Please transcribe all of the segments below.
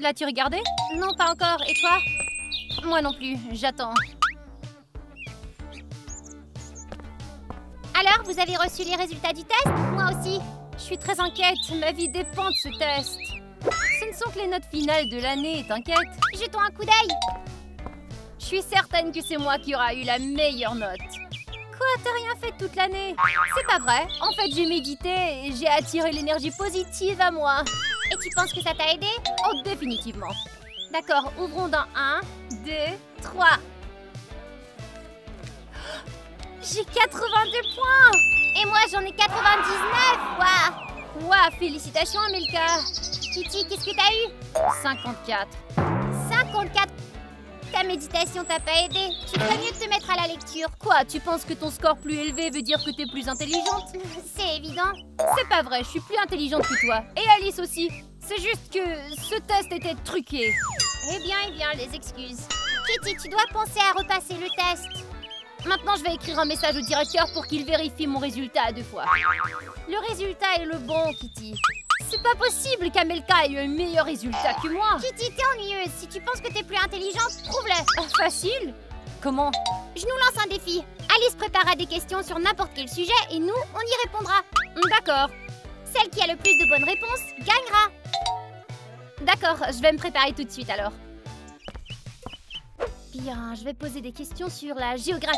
L'as-tu regardé? Non, pas encore. Et toi? Moi non plus, j'attends. Alors, vous avez reçu les résultats du test? Moi aussi. Je suis très inquiète, ma vie dépend de ce test. Ce ne sont que les notes finales de l'année, t'inquiète. Jetons un coup d'œil. Je suis certaine que c'est moi qui aura eu la meilleure note. Quoi, t'as rien fait toute l'année? C'est pas vrai. En fait, j'ai médité et j'ai attiré l'énergie positive à moi. Et tu penses que ça t'a aidé? Oh, définitivement. D'accord, ouvrons dans 1, 2, 3. J'ai 82 points! Et moi, j'en ai 99! Waouh! Waouh, félicitations, Amelka! Kitty, qu'est-ce que t'as eu? 54. 54? Ta méditation t'a pas aidé. Tu ferais mieux de te mettre à la lecture. Quoi, tu penses que ton score plus élevé veut dire que t'es plus intelligente? C'est évident. C'est pas vrai, je suis plus intelligente que toi. Et Alice aussi. C'est juste que ce test était truqué. Eh bien, les excuses. Kitty, tu dois penser à repasser le test. Maintenant, je vais écrire un message au directeur pour qu'il vérifie mon résultat à 2 fois. Le résultat est le bon, Kitty. C'est pas possible qu'Amelka ait eu un meilleur résultat que moi. Kitty, t'es ennuyeuse. Si tu penses que t'es plus intelligente, prouve-le. Facile? Comment? Je nous lance un défi. Alice préparera des questions sur n'importe quel sujet et nous, on y répondra. D'accord. Celle qui a le plus de bonnes réponses gagnera. D'accord, je vais me préparer tout de suite alors. Bien, je vais poser des questions sur la géographie.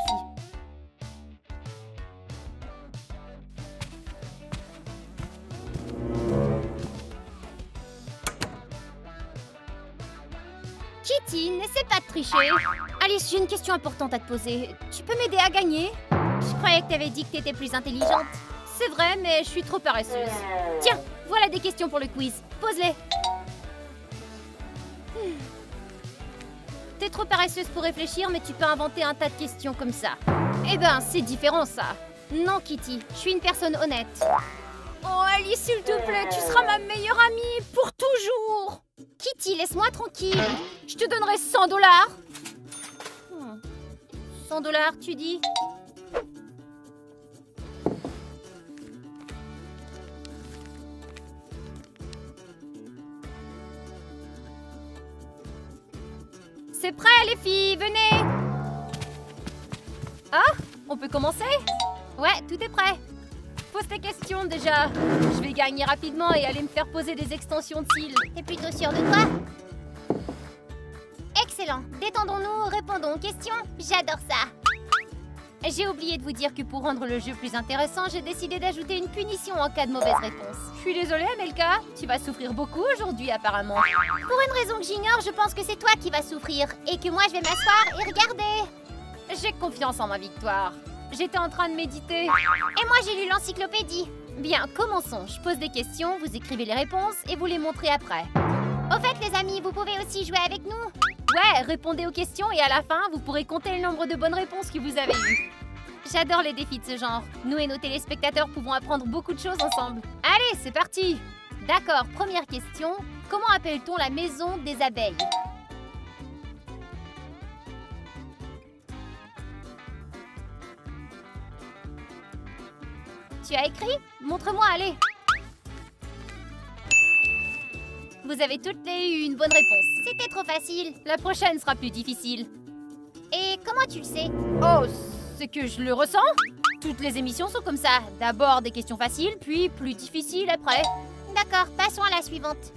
Kitty, n'essaie pas de tricher. Alice, j'ai une question importante à te poser. Tu peux m'aider à gagner? Je croyais que t'avais dit que t'étais plus intelligente. C'est vrai, mais je suis trop paresseuse. Tiens, voilà des questions pour le quiz. Pose-les. T'es trop paresseuse pour réfléchir, mais tu peux inventer un tas de questions comme ça. Eh ben, c'est différent, ça. Non, Kitty, je suis une personne honnête. Oh, Alice, s'il te plaît, tu seras ma meilleure amie pour toujours. Kitty, laisse-moi tranquille. Je te donnerai 100 $. 100 $, tu dis? C'est prêt, les filles, venez! Ah, on peut commencer? Ouais, tout est prêt. Pose tes questions déjà. Je vais gagner rapidement et aller me faire poser des extensions de cils. T'es plutôt sûre de toi? Excellent. Détendons-nous, répondons aux questions. J'adore ça. J'ai oublié de vous dire que pour rendre le jeu plus intéressant, j'ai décidé d'ajouter une punition en cas de mauvaise réponse. Je suis désolée, Amelka. Tu vas souffrir beaucoup aujourd'hui, apparemment. Pour une raison que j'ignore, je pense que c'est toi qui vas souffrir. Et que moi, je vais m'asseoir et regarder. J'ai confiance en ma victoire. J'étais en train de méditer. Et moi, j'ai lu l'encyclopédie. Bien, commençons. Je pose des questions, vous écrivez les réponses et vous les montrez après. Au fait, les amis, vous pouvez aussi jouer avec nous. Ouais, répondez aux questions et à la fin, vous pourrez compter le nombre de bonnes réponses que vous avez eues. J'adore les défis de ce genre. Nous et nos téléspectateurs pouvons apprendre beaucoup de choses ensemble. Allez, c'est parti! D'accord, première question. Comment appelle-t-on la maison des abeilles? Tu as écrit? Montre-moi, allez! Vous avez toutes les eu une bonne réponse. C'était trop facile. La prochaine sera plus difficile. Et comment tu le sais? Oh, c'est que je le ressens. Toutes les émissions sont comme ça. D'abord des questions faciles, puis plus difficiles après. D'accord, passons à la suivante.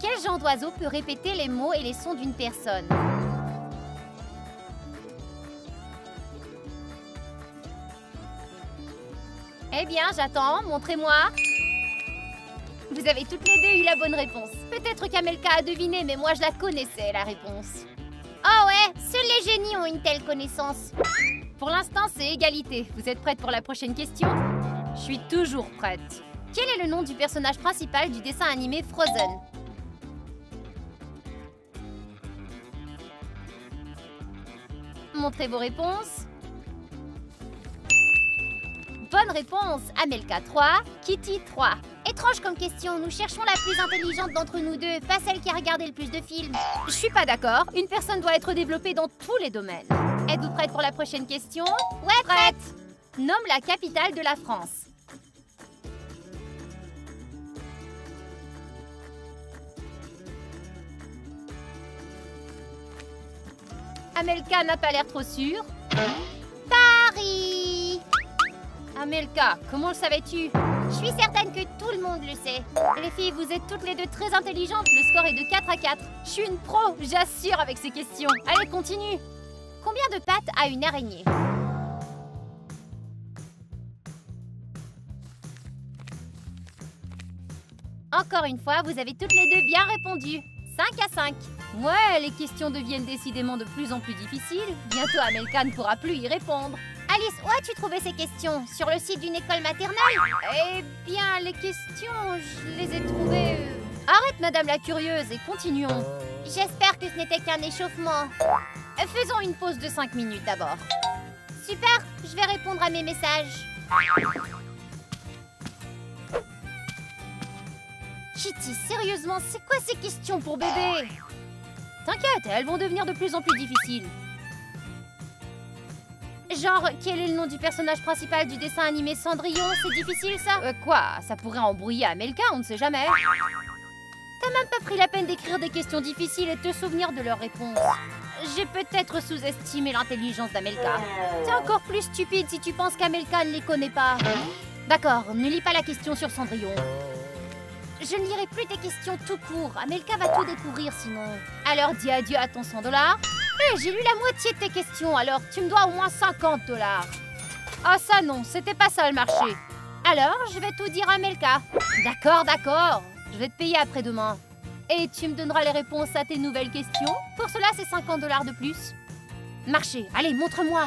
Quel genre d'oiseau peut répéter les mots et les sons d'une personne? Eh bien, j'attends. Montrez-moi. Vous avez toutes les deux eu la bonne réponse. Peut-être qu'Amelka a deviné, mais moi je la connaissais, la réponse. Oh ouais, seuls les génies ont une telle connaissance. Pour l'instant, c'est égalité. Vous êtes prête pour la prochaine question? Je suis toujours prête. Quel est le nom du personnage principal du dessin animé Frozen? Montrez vos réponses. Bonne réponse, Amelka 3, Kitty 3. Étrange comme question, nous cherchons la plus intelligente d'entre nous deux, pas celle qui a regardé le plus de films. Je suis pas d'accord, une personne doit être développée dans tous les domaines. Êtes-vous prête pour la prochaine question? Ouais, prête. Nomme la capitale de la France. Amelka n'a pas l'air trop sûre. Paris. Amelka, comment le savais-tu? Je suis certaine que tout le monde le sait. Les filles, vous êtes toutes les deux très intelligentes. Le score est de 4 à 4. Je suis une pro, j'assure avec ces questions. Allez, continue. Combien de pattes a une araignée? Encore une fois, vous avez toutes les deux bien répondu. 5 à 5. Ouais, les questions deviennent décidément de plus en plus difficiles. Bientôt, Amelka ne pourra plus y répondre. Alice, où as-tu trouvé ces questions? Sur le site d'une école maternelle? Eh bien, les questions, je les ai trouvées... Arrête, Madame la Curieuse, et continuons. J'espère que ce n'était qu'un échauffement. Faisons une pause de 5 minutes d'abord. Super, je vais répondre à mes messages. Kitty, sérieusement, c'est quoi ces questions pour bébé? T'inquiète, elles vont devenir de plus en plus difficiles. Genre, quel est le nom du personnage principal du dessin animé Cendrillon? C'est difficile, ça? Quoi? Ça pourrait embrouiller Amelka, on ne sait jamais. T'as même pas pris la peine d'écrire des questions difficiles et de te souvenir de leurs réponses. J'ai peut-être sous-estimé l'intelligence d'Amelka. T'es encore plus stupide si tu penses qu'Amelka ne les connaît pas. D'accord, ne lis pas la question sur Cendrillon. Je ne lirai plus tes questions tout court. Amelka va tout découvrir sinon. Alors dis adieu à ton 100 $. J'ai lu la moitié de tes questions, alors tu me dois au moins 50 $. Ah ça non, c'était pas ça le marché. Alors, je vais tout dire à Amelka. D'accord, d'accord. Je vais te payer après-demain. Et tu me donneras les réponses à tes nouvelles questions. Pour cela, c'est 50 $ de plus. Marché, allez, montre-moi.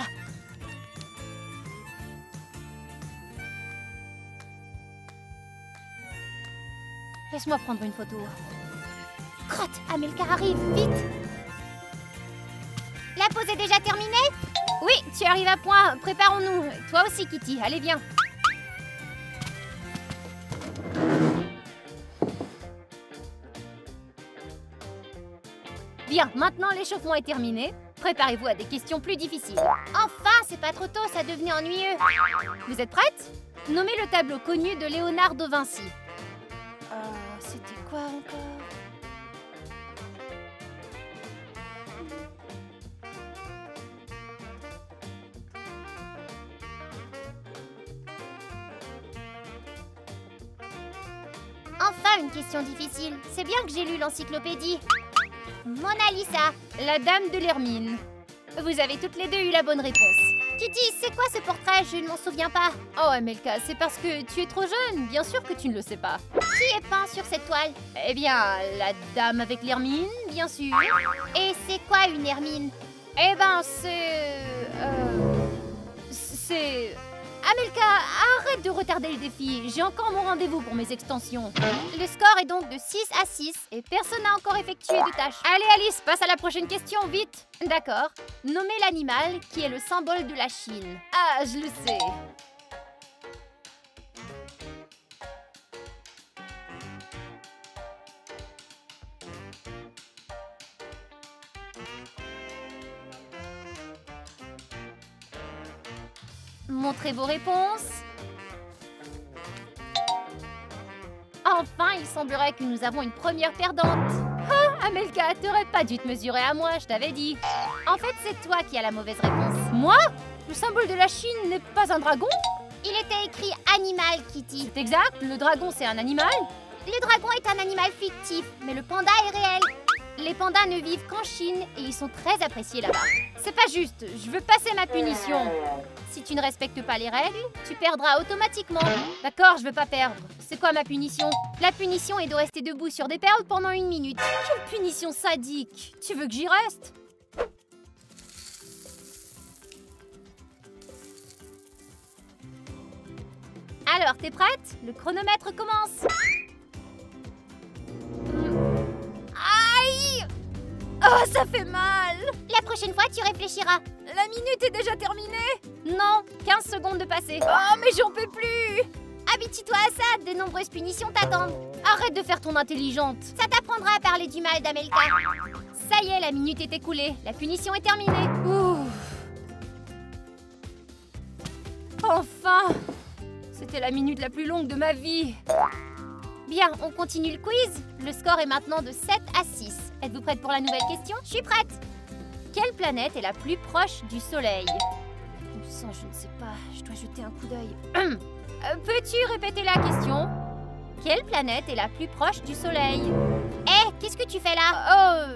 Laisse-moi prendre une photo. Crotte, Amelka arrive, vite! La pause est déjà terminée? Oui, tu arrives à point. Préparons-nous. Toi aussi, Kitty. Allez, viens. Bien, maintenant l'échauffement est terminé. Préparez-vous à des questions plus difficiles. Enfin, c'est pas trop tôt, ça devenait ennuyeux. Vous êtes prêtes? Nommez le tableau connu de Léonard de Vinci. C'était quoi encore? Enfin, une question difficile. C'est bien que j'ai lu l'encyclopédie. Mona Lisa. La dame de l'Hermine. Vous avez toutes les deux eu la bonne réponse. Kitty, c'est quoi ce portrait? Je ne m'en souviens pas. Oh, Amelka, c'est parce que tu es trop jeune. Bien sûr que tu ne le sais pas. Qui est peint sur cette toile? Eh bien, la dame avec l'hermine, bien sûr. Et c'est quoi une hermine? Eh ben, c'est... Amelka, arrête de retarder le défi. J'ai encore mon rendez-vous pour mes extensions. Le score est donc de 6 à 6 et personne n'a encore effectué de tâche. Allez Alice, passe à la prochaine question, vite. D'accord. Nommez l'animal qui est le symbole de la Chine. Ah, je le sais. Montrez vos réponses. Enfin, il semblerait que nous avons une première perdante. Ah, Amelka, t'aurais pas dû te mesurer à moi, je t'avais dit. En fait, c'est toi qui as la mauvaise réponse. Moi? Le symbole de la Chine n'est pas un dragon? Il était écrit animal, Kitty. C'est exact, le dragon c'est un animal. Le dragon est un animal fictif, mais le panda est réel. Les pandas ne vivent qu'en Chine et ils sont très appréciés là-bas. C'est pas juste, je veux passer ma punition. Si tu ne respectes pas les règles, tu perdras automatiquement. D'accord, je veux pas perdre. C'est quoi ma punition? La punition est de rester debout sur des perles pendant 1 minute. Quelle punition sadique! Tu veux que j'y reste? Alors, t'es prête? Le chronomètre commence. Aïe! Oh, ça fait mal! La prochaine fois, tu réfléchiras. La minute est déjà terminée? Non, 15 secondes de passé. Oh, mais j'en peux plus! Habitue-toi à ça, de nombreuses punitions t'attendent. Arrête de faire ton intelligente. Ça t'apprendra à parler du mal d'Amelka. Ça y est, la minute est écoulée. La punition est terminée. Ouf. Enfin! C'était la minute la plus longue de ma vie. Bien, on continue le quiz. Le score est maintenant de 7 à 6. Êtes-vous prête pour la nouvelle question? Je suis prête. Quelle planète est la plus proche du Soleil? Bon sang, je ne sais pas. Je dois jeter un coup d'œil. Peux-tu répéter la question? Quelle planète est la plus proche du Soleil? Hé, qu'est-ce que tu fais là?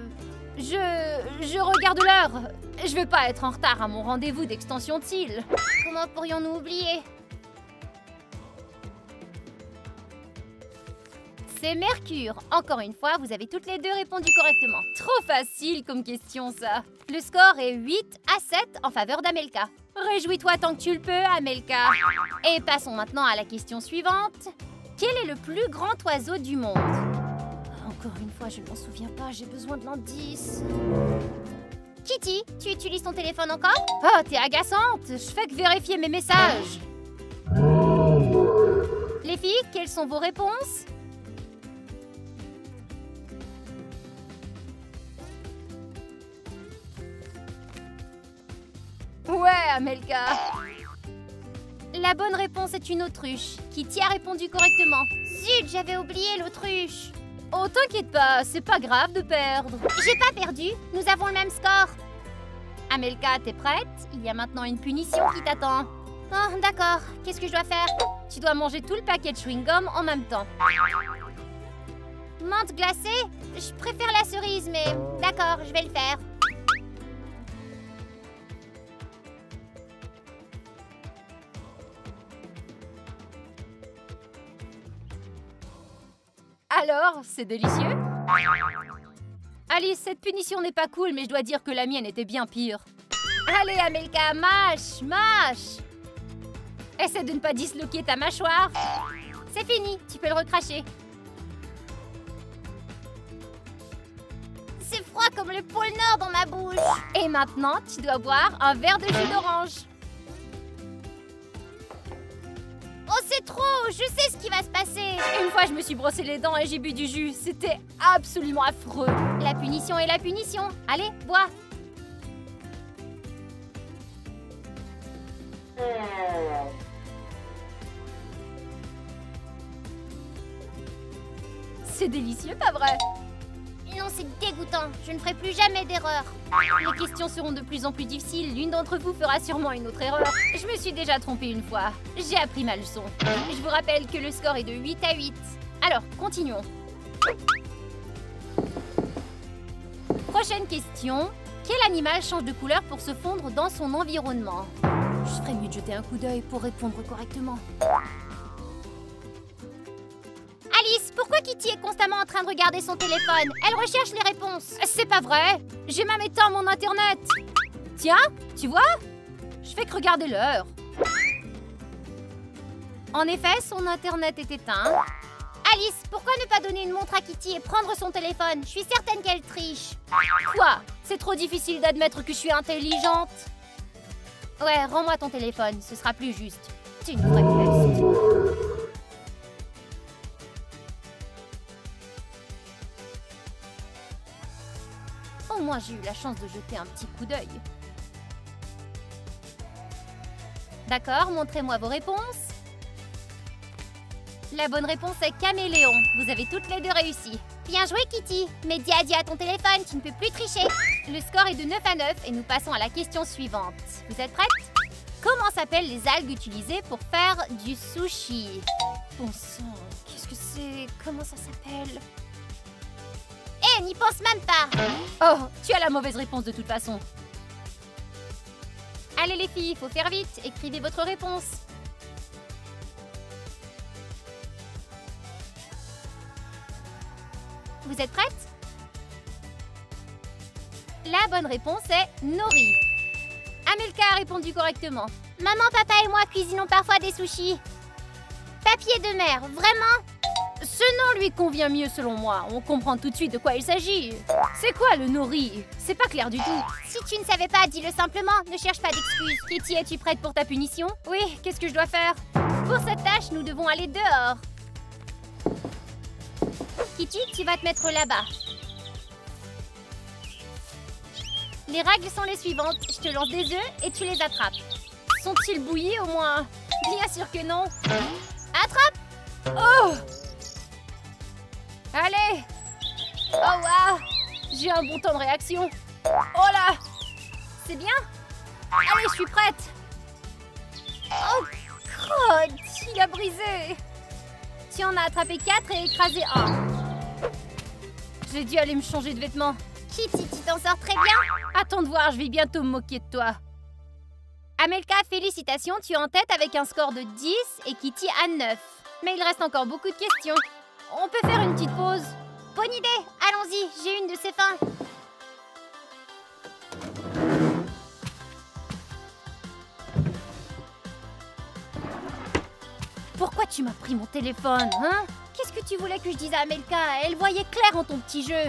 Je regarde l'heure. Je vais pas être en retard à mon rendez-vous d'extension de cils. Comment pourrions-nous oublier? C'est Mercure. Encore une fois, vous avez toutes les deux répondu correctement. Trop facile comme question, ça. Le score est 8 à 7 en faveur d'Amelka. Réjouis-toi tant que tu le peux, Amelka. Et passons maintenant à la question suivante. Quel est le plus grand oiseau du monde? Encore une fois, je ne m'en souviens pas. J'ai besoin de l'indice. Kitty, tu utilises ton téléphone encore? Oh, t'es agaçante. Je fais que vérifier mes messages. Les filles, quelles sont vos réponses? Ouais, Amelka. La bonne réponse est une autruche. Kitty a répondu correctement. Zut, j'avais oublié l'autruche. Oh, t'inquiète pas, c'est pas grave de perdre. J'ai pas perdu, nous avons le même score. Amelka, t'es prête? Il y a maintenant une punition qui t'attend. Oh, d'accord, qu'est-ce que je dois faire? Tu dois manger tout le paquet de chewing-gum en même temps. Menthe glacée? Je préfère la cerise, mais d'accord, je vais le faire. Alors, c'est délicieux? Alice, cette punition n'est pas cool, mais je dois dire que la mienne était bien pire. Allez, Amelka, mâche, mâche! Essaie de ne pas disloquer ta mâchoire. C'est fini, tu peux le recracher. C'est froid comme le pôle Nord dans ma bouche. Et maintenant, tu dois boire un verre de jus d'orange. Oh, c'est trop! Je sais ce qui va se passer! Une fois, je me suis brossé les dents et j'ai bu du jus. C'était absolument affreux. La punition est la punition. Allez, bois. C'est délicieux, pas vrai? Non, c'est dégoûtant. Je ne ferai plus jamais d'erreur. Les questions seront de plus en plus difficiles. L'une d'entre vous fera sûrement une autre erreur. Je me suis déjà trompée une fois. J'ai appris ma leçon. Je vous rappelle que le score est de 8 à 8. Alors, continuons. Prochaine question. Quel animal change de couleur pour se fondre dans son environnement? Je ferais mieux de jeter un coup d'œil pour répondre correctement. Alice, pourquoi Kitty est constamment en train de regarder son téléphone? Elle recherche les réponses. C'est pas vrai. J'ai même éteint mon internet. Tiens, tu vois? Je fais que regarder l'heure. En effet, son internet est éteint. Alice, pourquoi ne pas donner une montre à Kitty et prendre son téléphone? Je suis certaine qu'elle triche. Quoi? C'est trop difficile d'admettre que je suis intelligente. Ouais, rends-moi ton téléphone, ce sera plus juste. C'est une vraie peste. Au moins, j'ai eu la chance de jeter un petit coup d'œil. D'accord, montrez-moi vos réponses. La bonne réponse est caméléon. Vous avez toutes les deux réussi. Bien joué, Kitty. Mais dis adieu à ton téléphone, tu ne peux plus tricher. Le score est de 9 à 9 et nous passons à la question suivante. Vous êtes prêtes? Comment s'appellent les algues utilisées pour faire du sushi? Bon sang, qu'est-ce que c'est? Comment ça s'appelle? Eh, n'y pense même pas. Oh, tu as la mauvaise réponse de toute façon. Allez les filles, il faut faire vite. Écrivez votre réponse. Vous êtes prêtes? La bonne réponse est nori. Amelka a répondu correctement. Maman, papa et moi cuisinons parfois des sushis. Papier de mer, vraiment? Ce nom lui convient mieux selon moi. On comprend tout de suite de quoi il s'agit. C'est quoi le nori? C'est pas clair du tout. Si tu ne savais pas, dis-le simplement. Ne cherche pas d'excuses. Kitty, es-tu prête pour ta punition? Oui, qu'est-ce que je dois faire? Pour cette tâche, nous devons aller dehors. Kitty, tu vas te mettre là-bas. Les règles sont les suivantes. Je te lance des œufs et tu les attrapes. Sont-ils bouillis au moins? Bien sûr que non. Attrape! Oh! Allez! Oh waouh! J'ai un bon temps de réaction. Oh là! C'est bien? Allez, je suis prête. Oh, crotte, il a brisé. Tu en as attrapé 4 et écrasé 1. J'ai dû aller me changer de vêtements. Kitty, tu t'en sors très bien. Attends de voir, je vais bientôt me moquer de toi. Amelka, félicitations, tu es en tête avec un score de 10 et Kitty à 9. Mais il reste encore beaucoup de questions. On peut faire une petite pause. Bonne idée, allons-y, j'ai une de ces fins. Pourquoi tu m'as pris mon téléphone, hein? Qu'est-ce que tu voulais que je dise à Amelka? Elle voyait clair en ton petit jeu.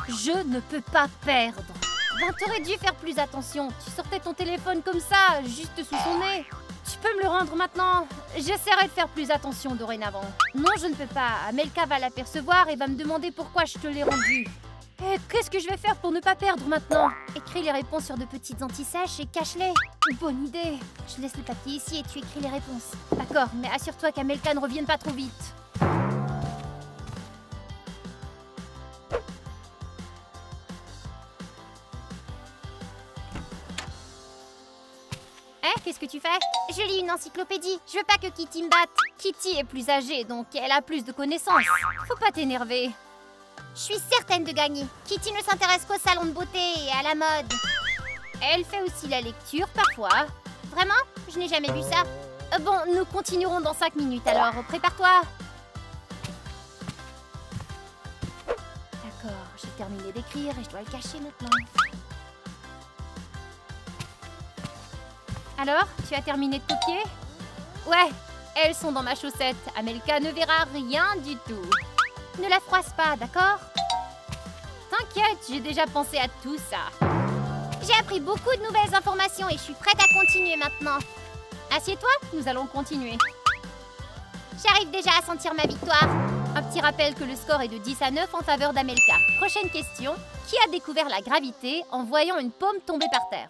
Je ne peux pas perdre. Ben, t'aurais dû faire plus attention. Tu sortais ton téléphone comme ça, juste sous son nez. Tu peux me le rendre maintenant? J'essaierai de faire plus attention dorénavant. Non, je ne peux pas. Amelka va l'apercevoir et va me demander pourquoi je te l'ai rendu. Et qu'est-ce que je vais faire pour ne pas perdre maintenant? Écris les réponses sur de petites anti-sèches et cache-les. Bonne idée. Je laisse le papier ici et tu écris les réponses. D'accord, mais assure-toi qu'Amelka ne revienne pas trop vite. Qu'est-ce que tu fais? Je lis une encyclopédie. Je veux pas que Kitty me batte. Kitty est plus âgée, donc elle a plus de connaissances. Faut pas t'énerver. Je suis certaine de gagner. Kitty ne s'intéresse qu'au salon de beauté et à la mode. Elle fait aussi la lecture parfois. Vraiment? Je n'ai jamais vu ça. Bon, nous continuerons dans 5 minutes, alors prépare-toi. D'accord, j'ai terminé d'écrire et je dois le cacher maintenant. Alors, tu as terminé de copier? Ouais, elles sont dans ma chaussette. Amelka ne verra rien du tout. Ne la froisse pas, d'accord? T'inquiète, j'ai déjà pensé à tout ça. J'ai appris beaucoup de nouvelles informations et je suis prête à continuer maintenant. Assieds-toi, nous allons continuer. J'arrive déjà à sentir ma victoire. Un petit rappel que le score est de 10 à 9 en faveur d'Amelka. Prochaine question. Qui a découvert la gravité en voyant une pomme tomber par terre?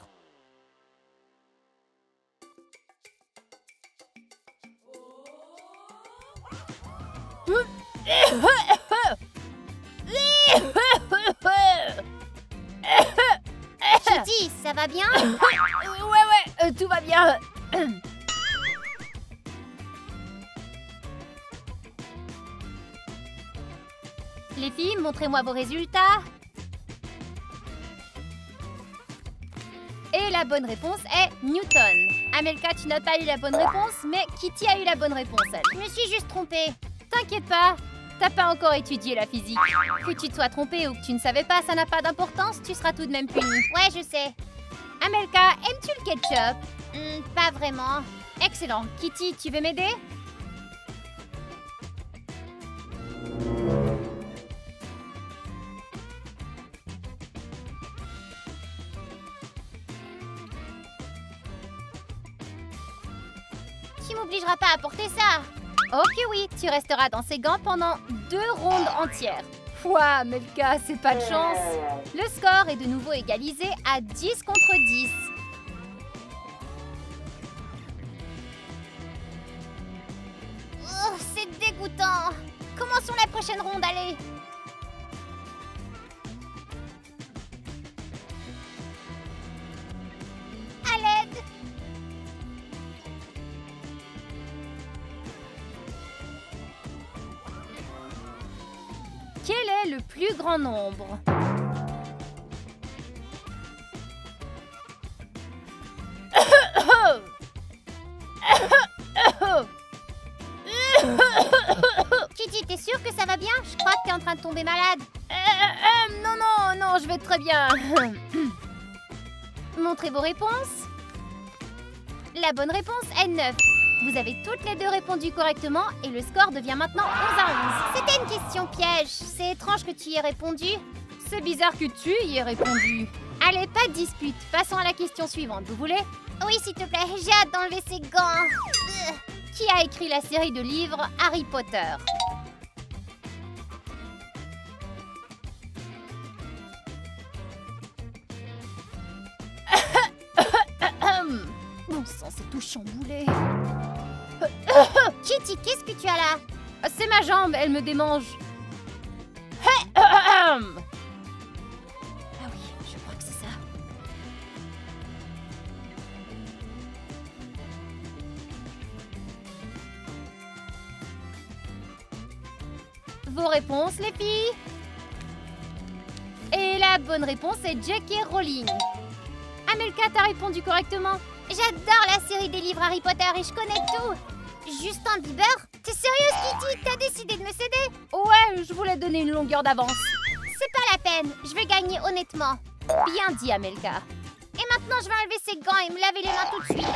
Kitty, ça va bien? Ouais, tout va bien. Les filles, montrez-moi vos résultats. Et la bonne réponse est Newton. Amelka, tu n'as pas eu la bonne réponse, mais Kitty a eu la bonne réponse, elle. Je me suis juste trompée. T'inquiète pas, t'as pas encore étudié la physique. Que tu te sois trompée ou que tu ne savais pas, ça n'a pas d'importance, tu seras tout de même punie. Ouais, je sais. Amelka, aimes-tu le ketchup? Pas vraiment. Excellent. Kitty, tu veux m'aider? Tu m'obligeras pas à porter ça. Ok oui, tu resteras dans ces gants pendant 2 rondes entières. Ouah, Amelka, c'est pas de chance. Le score est de nouveau égalisé à 10 contre 10. Oh, c'est dégoûtant. Commençons la prochaine ronde, allez. À l'aide. Quel est le plus grand nombre? Kitty, t'es sûre que ça va bien? Je crois que t'es en train de tomber malade. Non, je vais très bien. Montrez vos réponses. La bonne réponse est 9. Vous avez toutes les deux répondu correctement et le score devient maintenant 11 à 11. C'était une question piège. C'est étrange que tu y aies répondu. C'est bizarre que tu y aies répondu. Allez, pas de dispute. Passons à la question suivante, vous voulez? Oui, s'il te plaît, j'ai hâte d'enlever ces gants. Qui a écrit la série de livres Harry Potter? Bon sang, c'est tout chamboulé. Kitty, qu'est-ce que tu as là? C'est ma jambe, elle me démange. Ah oui, je crois que c'est ça. Vos réponses, les filles? Et la bonne réponse est J.K. Rowling. Amelka, t'as répondu correctement. J'adore la série des livres Harry Potter et je connais tout. Justin Bieber? T'es sérieuse, Kitty? T'as décidé de me céder? Ouais, je voulais donner une longueur d'avance. C'est pas la peine, je vais gagner honnêtement. Bien dit, Amelka. Et maintenant, je vais enlever ces gants et me laver les mains tout de suite.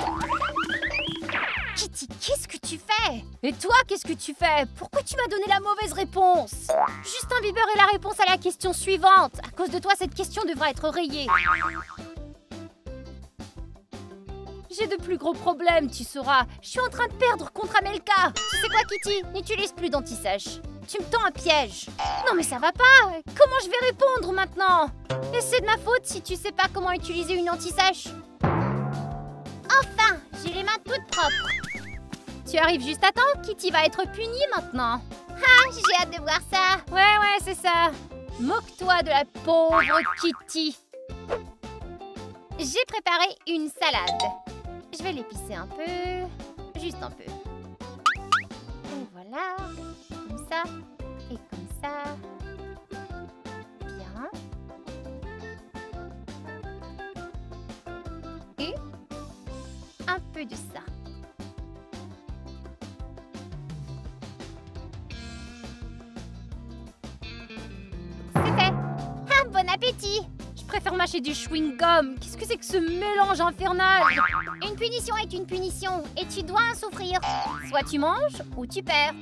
Kitty, qu'est-ce que tu fais? Et toi, qu'est-ce que tu fais? Pourquoi tu m'as donné la mauvaise réponse? Justin Bieber est la réponse à la question suivante. À cause de toi, cette question devra être rayée. J'ai de plus gros problèmes, tu sauras. Je suis en train de perdre contre Amelka. Tu sais quoi, Kitty? N'utilise plus d'anti-sèche. Tu me tends un piège. Non mais ça va pas. Comment je vais répondre maintenant? Et c'est de ma faute si tu sais pas comment utiliser une anti-sèche. Enfin, j'ai les mains toutes propres. Tu arrives juste à temps, Kitty va être punie maintenant. Ah, j'ai hâte de voir ça. Ouais, c'est ça. Moque-toi de la pauvre Kitty. J'ai préparé une salade. Je vais l'épicer un peu, juste un peu. Et voilà, comme ça, et comme ça. Bien. Et un peu de ça. C'est fait. Ah, bon appétit. Je préfère mâcher du chewing-gum. Qu'est-ce que c'est que ce mélange infernal? Une punition est une punition, et tu dois en souffrir. Soit tu manges, ou tu perds.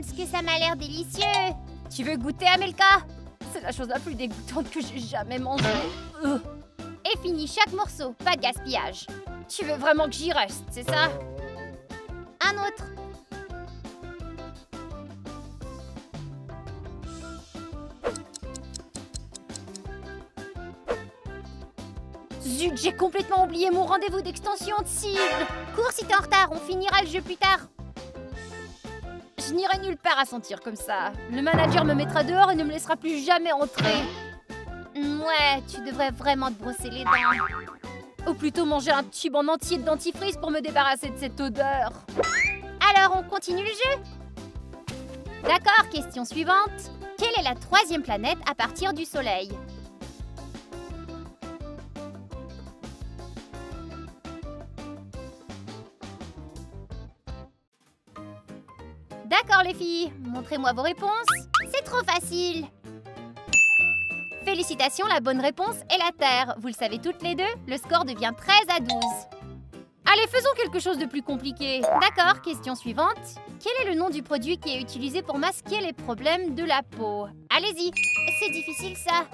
Ce que ça m'a l'air délicieux. Tu veux goûter, Amelka? C'est la chose la plus dégoûtante que j'ai jamais mangée. Et fini chaque morceau, pas de gaspillage. Tu veux vraiment que j'y reste, c'est ça? Un autre. Zut, j'ai complètement oublié mon rendez-vous d'extension de cible. Cours si t'es en retard, on finira le jeu plus tard. Je n'irai nulle part à sentir comme ça. Le manager me mettra dehors et ne me laissera plus jamais entrer. Ouais, tu devrais vraiment te brosser les dents. Ou plutôt manger un tube en entier de dentifrice pour me débarrasser de cette odeur. Alors, on continue le jeu? D'accord, question suivante. Quelle est la 3e planète à partir du Soleil? D'accord les filles, montrez-moi vos réponses. C'est trop facile. Félicitations, la bonne réponse est la Terre. Vous le savez toutes les deux, le score devient 13-12. Allez, faisons quelque chose de plus compliqué. D'accord, question suivante. Quel est le nom du produit qui est utilisé pour masquer les problèmes de la peau? Allez-y, c'est difficile ça.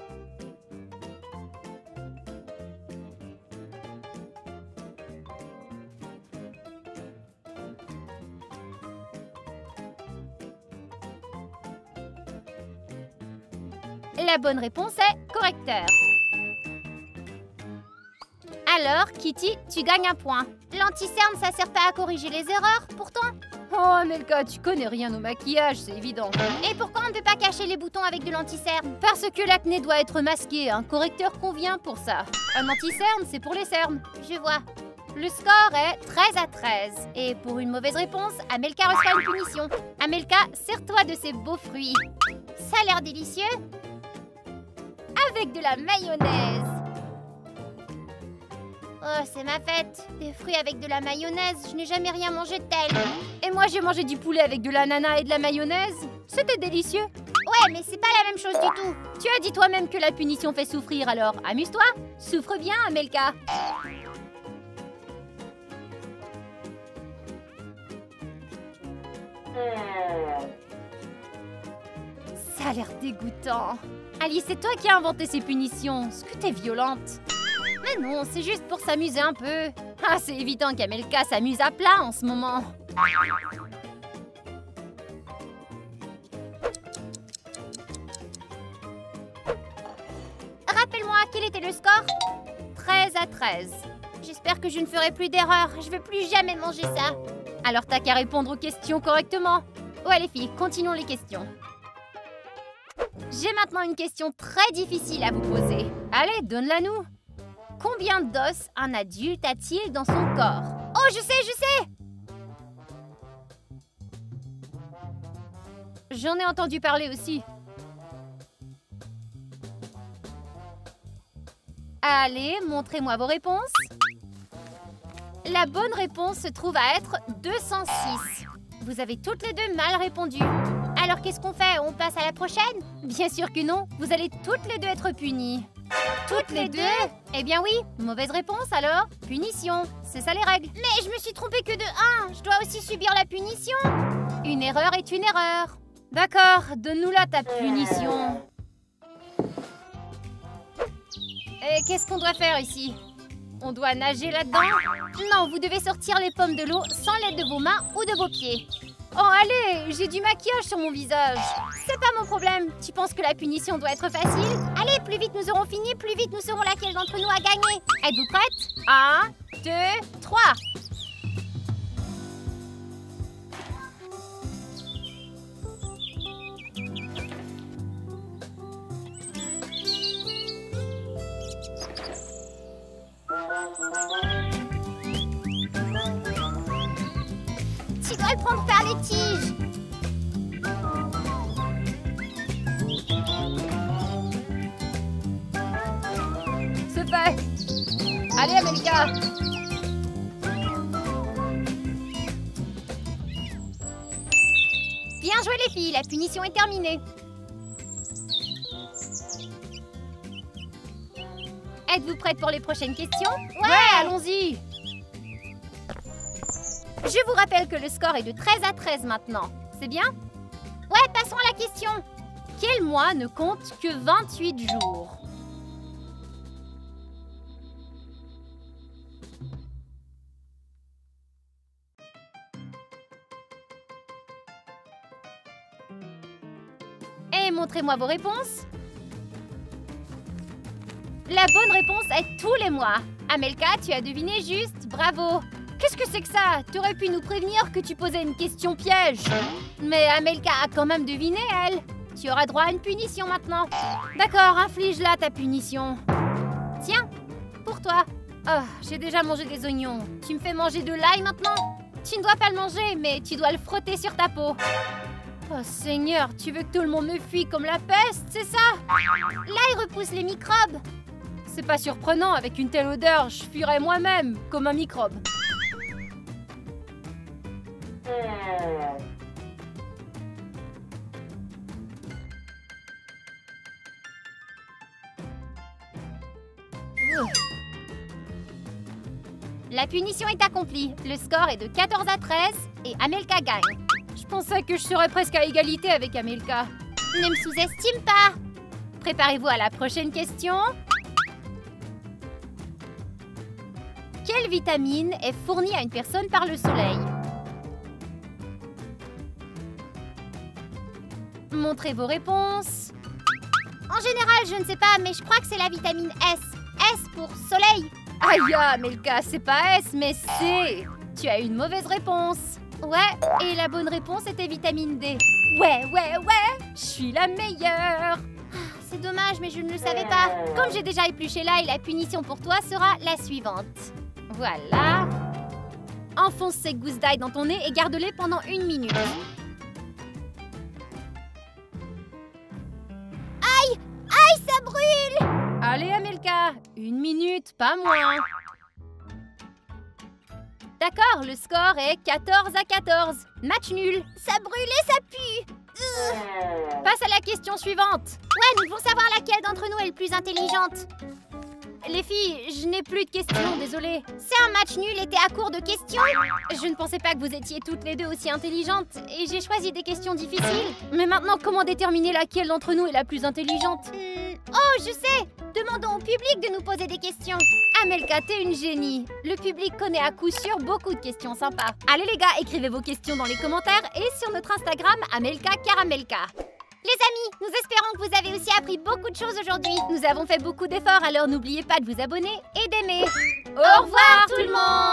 La bonne réponse est correcteur. Alors, Kitty, tu gagnes un point. L'anti-cerne, ça sert pas à corriger les erreurs, pourtant. Oh, Amelka, tu connais rien au maquillage, c'est évident. Et pourquoi on ne peut pas cacher les boutons avec de l'anti-cerne? Parce que l'acné doit être masqué, un correcteur convient pour ça. Un anti-cerne, c'est pour les cernes. Je vois. Le score est 13-13. Et pour une mauvaise réponse, Amelka reçoit une punition. Amelka, sers-toi de ces beaux fruits. Ça a l'air délicieux. Avec de la mayonnaise. Oh, c'est ma fête. Des fruits avec de la mayonnaise, je n'ai jamais rien mangé de tel. Et moi, j'ai mangé du poulet avec de l'ananas et de la mayonnaise. C'était délicieux. Ouais, mais c'est pas la même chose du tout. Tu as dit toi-même que la punition fait souffrir, alors amuse-toi. Souffre bien, Amelka. Ça a l'air dégoûtant. Alice, c'est toi qui as inventé ces punitions. Est-ce que t'es violente? Mais non, c'est juste pour s'amuser un peu. Ah, c'est évident qu'Amelka s'amuse à plat en ce moment. Rappelle-moi, quel était le score? 13-13. J'espère que je ne ferai plus d'erreur. Je veux plus jamais manger ça. Alors t'as qu'à répondre aux questions correctement. Ouais les filles, continuons les questions. J'ai maintenant une question très difficile à vous poser. Allez, donne-la nous. Combien d'os un adulte a-t-il dans son corps? Oh, je sais! J'en ai entendu parler aussi. Allez, montrez-moi vos réponses. La bonne réponse se trouve à être 206. Vous avez toutes les deux mal répondu. Alors qu'est-ce qu'on fait? On passe à la prochaine? Bien sûr que non, vous allez toutes les deux être punies. Toutes les deux? Eh bien oui, mauvaise réponse alors, punition, c'est ça les règles. Mais je me suis trompée que de 1, je dois aussi subir la punition. Une erreur est une erreur. D'accord, donne-nous-la ta punition. Et qu'est-ce qu'on doit faire ici? On doit nager là-dedans? Non, vous devez sortir les pommes de l'eau sans l'aide de vos mains ou de vos pieds. Oh allez, j'ai du maquillage sur mon visage. C'est pas mon problème. Tu penses que la punition doit être facile? Allez, plus vite nous aurons fini, plus vite nous saurons laquelle d'entre nous a gagné. Êtes-vous prêtes? 1, 2, 3. Tu dois le prendre par les tiges. C'est fait. Allez, Amelka. Bien joué les filles, la punition est terminée. Êtes-vous prêtes pour les prochaines questions? Ouais, allons-y. Je vous rappelle que le score est de 13 à 13 maintenant. C'est bien? Ouais, passons à la question. Quel mois ne compte que 28 jours? Et montrez-moi vos réponses. La bonne réponse est tous les mois. Amelka, tu as deviné juste, bravo. Qu'est-ce que c'est que ça? Tu aurais pu nous prévenir que tu posais une question piège. Mais Amelka a quand même deviné, elle. Tu auras droit à une punition maintenant. D'accord, inflige-la ta punition. Tiens, pour toi. Oh, j'ai déjà mangé des oignons. Tu me fais manger de l'ail maintenant? Tu ne dois pas le manger, mais tu dois le frotter sur ta peau. Oh Seigneur, tu veux que tout le monde me fuit comme la peste, c'est ça? L'ail repousse les microbes. C'est pas surprenant, avec une telle odeur, je fuirais moi-même, comme un microbe. La punition est accomplie. Le score est de 14 à 13 et Amelka gagne. Je pensais que je serais presque à égalité avec Amelka. Ne me sous-estime pas. Préparez-vous à la prochaine question. Quelle vitamine est fournie à une personne par le soleil? Montrez vos réponses. En général, je ne sais pas, mais je crois que c'est la vitamine S. S pour soleil. Aïe, Amelka, c'est pas S, mais C. Tu as une mauvaise réponse. Ouais, et la bonne réponse était vitamine D. Ouais, je suis la meilleure. C'est dommage, mais je ne le savais pas. Comme j'ai déjà épluché l'ail, la punition pour toi sera la suivante. Voilà. Enfonce ces gousses d'ail dans ton nez et garde-les pendant 1 minute. Aïe! Aïe, ça brûle! Allez, Amelka, 1 minute, pas moins. D'accord, le score est 14 à 14. Match nul. Ça brûle et ça pue. Passe à la question suivante. Ouais, nous devons savoir laquelle d'entre nous est le plus intelligente. Les filles, je n'ai plus de questions, désolée. C'est un match nul et t'es à court de questions? Je ne pensais pas que vous étiez toutes les deux aussi intelligentes et j'ai choisi des questions difficiles. Mais maintenant, comment déterminer laquelle d'entre nous est la plus intelligente? Oh, je sais! Demandons au public de nous poser des questions. Amelka, t'es une génie. Le public connaît à coup sûr beaucoup de questions sympas. Allez les gars, écrivez vos questions dans les commentaires et sur notre Instagram, Amelka Caramelka. Les amis, nous espérons que vous avez aussi appris beaucoup de choses aujourd'hui. Nous avons fait beaucoup d'efforts, alors n'oubliez pas de vous abonner et d'aimer. Au revoir tout le monde!